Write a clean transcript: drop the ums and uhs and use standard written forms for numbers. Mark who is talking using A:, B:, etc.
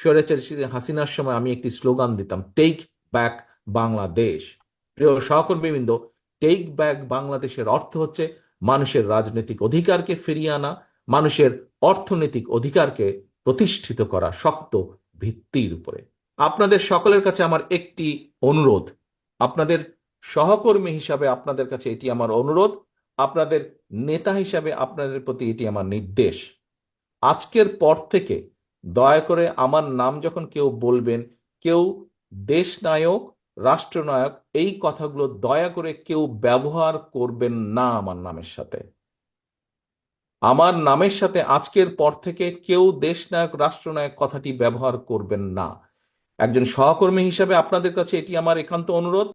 A: স্বৈরাচারী হাসিনার সময় আমি একটি স্লোগান দিতাম, টেক ব্যাক বাংলাদেশ। প্রিয় সহকর্মীবৃন্দ, টেক ব্যাক বাংলাদেশের অর্থ হচ্ছে মানুষের রাজনৈতিক অধিকারকে ফিরিয়ে আনা, মানুষের অর্থনৈতিক অধিকারকে প্রতিষ্ঠিত করা শক্ত ভিত্তির উপরে। আপনাদের সকলের কাছে আমার একটি অনুরোধ, আপনাদের সহকর্মী হিসাবে আপনাদের কাছে এটি আমার অনুরোধ, আপনাদের নেতা হিসাবে আপনাদের প্রতি এটি আমার নির্দেশ। আজকের পর থেকে দয়া করে আমার নাম যখন কেউ বলবেন, কেউ দেশনায়ক, রাষ্ট্রনায়ক, এই কথাগুলো দয়া করে কেউ ব্যবহার করবেন না আমার নামের সাথে। আমার নামের সাথে আজকের পর থেকে কেউ দেশনায়ক, রাষ্ট্রনায়ক কথাটি ব্যবহার করবেন না। একজন সহকর্মী হিসাবে আপনাদের কাছে এটি আমার একান্ত অনুরোধ।